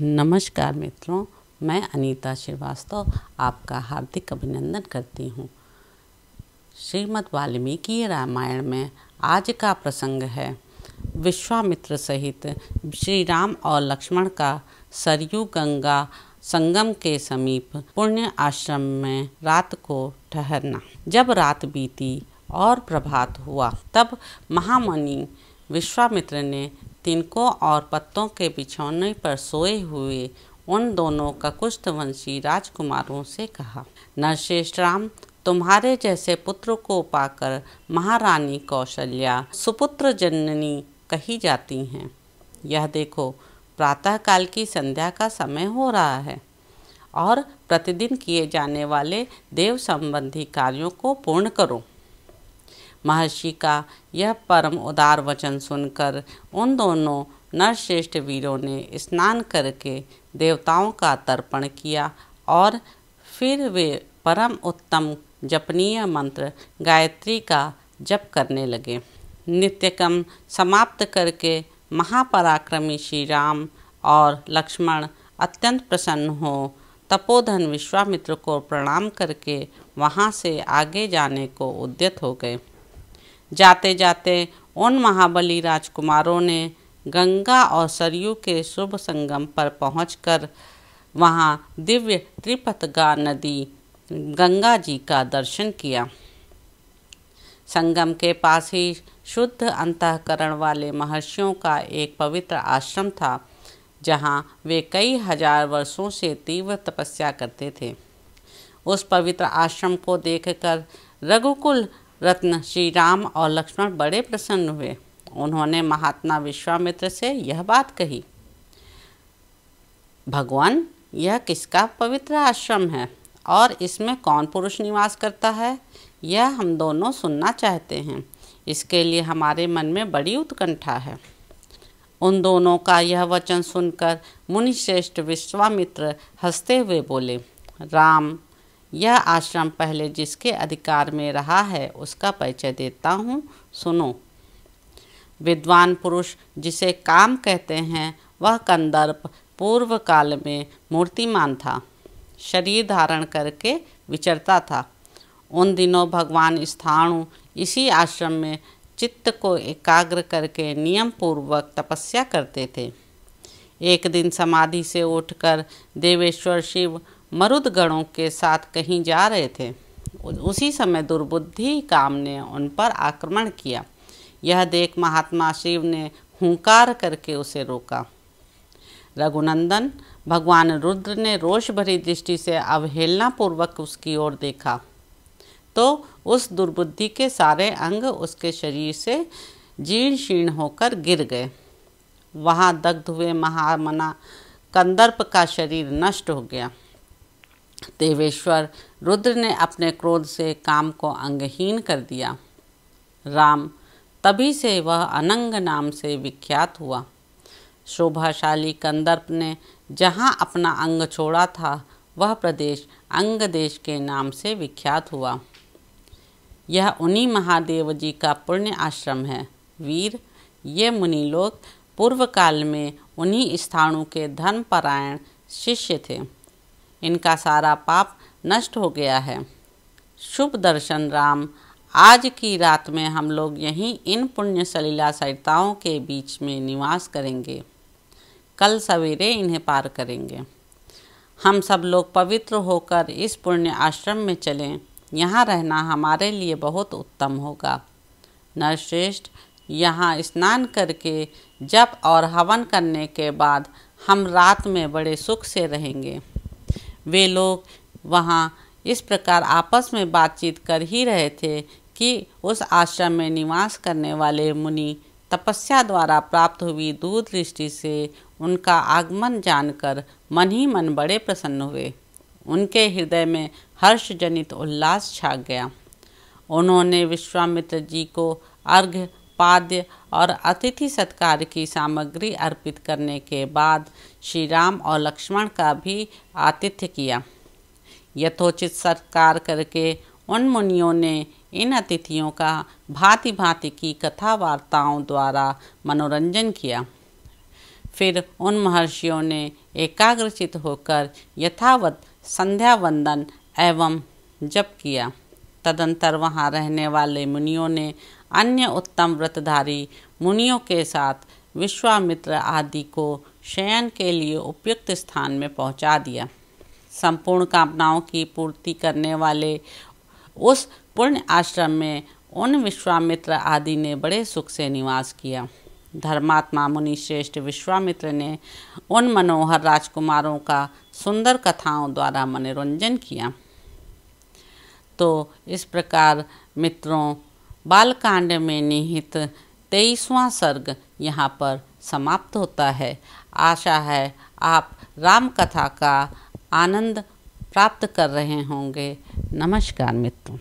नमस्कार मित्रों, मैं अनीता श्रीवास्तव आपका हार्दिक अभिनंदन करती हूँ। श्रीमद् वाल्मीकि रामायण में आज का प्रसंग है विश्वामित्र सहित श्री राम और लक्ष्मण का सरयू गंगा संगम के समीप पुण्य आश्रम में रात को ठहरना। जब रात बीती और प्रभात हुआ तब महामुनि विश्वामित्र ने तिनकों और पत्तों के बिछौने पर सोए हुए उन दोनों ककुस्थवंशी राजकुमारों से कहा, नरश्रेष्ठ राम, तुम्हारे जैसे पुत्र को पाकर महारानी कौशल्या सुपुत्र जननी कही जाती हैं। यह देखो, प्रातःकाल की संध्या का समय हो रहा है और प्रतिदिन किए जाने वाले देव संबंधी कार्यों को पूर्ण करो। महर्षि का यह परम उदार वचन सुनकर उन दोनों नरश्रेष्ठ वीरों ने स्नान करके देवताओं का तर्पण किया और फिर वे परम उत्तम जपनीय मंत्र गायत्री का जप करने लगे। नित्यकर्म समाप्त करके महापराक्रमी श्री राम और लक्ष्मण अत्यंत प्रसन्न हो तपोधन विश्वामित्र को प्रणाम करके वहाँ से आगे जाने को उद्यत हो गए। जाते जाते उन महाबली राजकुमारों ने गंगा और सरयू के शुभ संगम पर पहुंचकर वहां दिव्य त्रिपथगा नदी गंगा जी का दर्शन किया। संगम के पास ही शुद्ध अंतःकरण वाले महर्षियों का एक पवित्र आश्रम था, जहां वे कई हजार वर्षों से तीव्र तपस्या करते थे। उस पवित्र आश्रम को देखकर रघुकुल रत्न श्री राम और लक्ष्मण बड़े प्रसन्न हुए। उन्होंने महात्मा विश्वामित्र से यह बात कही, भगवान, यह किसका पवित्र आश्रम है और इसमें कौन पुरुष निवास करता है? यह हम दोनों सुनना चाहते हैं। इसके लिए हमारे मन में बड़ी उत्कंठा है। उन दोनों का यह वचन सुनकर मुनिश्रेष्ठ विश्वामित्र हंसते हुए बोले, राम, यह आश्रम पहले जिसके अधिकार में रहा है उसका परिचय देता हूँ, सुनो। विद्वान पुरुष जिसे काम कहते हैं वह कंदर्प पूर्व काल में मूर्तिमान था, शरीर धारण करके विचरता था। उन दिनों भगवान स्थाणु इसी आश्रम में चित्त को एकाग्र करके नियम पूर्वक तपस्या करते थे। एक दिन समाधि से उठकर देवेश्वर शिव मरुद गणों के साथ कहीं जा रहे थे। उसी समय दुर्बुद्धि काम ने उन पर आक्रमण किया। यह देख महात्मा शिव ने हुंकार करके उसे रोका। रघुनंदन, भगवान रुद्र ने रोष भरी दृष्टि से अवहेलना पूर्वक उसकी ओर देखा तो उस दुर्बुद्धि के सारे अंग उसके शरीर से जीर्ण शीर्ण होकर गिर गए। वहां दग्ध हुए महामना कंदर्प का शरीर नष्ट हो गया। देवेश्वर रुद्र ने अपने क्रोध से काम को अंगहीन कर दिया। राम तभी से वह अनंग नाम से विख्यात हुआ। शोभाशाली कंदर्प ने जहाँ अपना अंग छोड़ा था वह प्रदेश अंग देश के नाम से विख्यात हुआ। यह उन्हीं महादेव जी का पुण्य आश्रम है। वीर, ये मुनि लोग पूर्व काल में उन्हीं स्थाणु के धर्मपरायण शिष्य थे। इनका सारा पाप नष्ट हो गया है। शुभ दर्शन राम, आज की रात में हम लोग यहीं इन पुण्य सलीला सरिताओं के बीच में निवास करेंगे। कल सवेरे इन्हें पार करेंगे। हम सब लोग पवित्र होकर इस पुण्य आश्रम में चलें। यहाँ रहना हमारे लिए बहुत उत्तम होगा। नरश्रेष्ठ, यहाँ स्नान करके जप और हवन करने के बाद हम रात में बड़े सुख से रहेंगे। वे लोग वहाँ इस प्रकार आपस में बातचीत कर ही रहे थे कि उस आश्रम में निवास करने वाले मुनि तपस्या द्वारा प्राप्त हुई दूरदृष्टि से उनका आगमन जानकर मन ही मन बड़े प्रसन्न हुए। उनके हृदय में हर्ष जनित उल्लास छा गया। उन्होंने विश्वामित्र जी को अर्घ्य, पाद्य और अतिथि सत्कार की सामग्री अर्पित करने के बाद श्री राम और लक्ष्मण का भी आतिथ्य किया। यथोचित सत्कार करके उन मुनियों ने इन अतिथियों का भांति भांति की कथा वार्ताओं द्वारा मनोरंजन किया। फिर उन महर्षियों ने एकाग्रचित होकर यथावत संध्या वंदन एवं जप किया। तदंतर वहाँ रहने वाले मुनियों ने अन्य उत्तम व्रतधारी मुनियों के साथ विश्वामित्र आदि को शयन के लिए उपयुक्त स्थान में पहुँचा दिया। संपूर्ण कामनाओं की पूर्ति करने वाले उस पुण्य आश्रम में उन विश्वामित्र आदि ने बड़े सुख से निवास किया। धर्मात्मा मुनि श्रेष्ठ विश्वामित्र ने उन मनोहर राजकुमारों का सुंदर कथाओं द्वारा मनोरंजन किया। तो इस प्रकार मित्रों, बालकांड में निहित 23वां सर्ग यहाँ पर समाप्त होता है। आशा है आप राम कथा का आनंद प्राप्त कर रहे होंगे। नमस्कार मित्रों।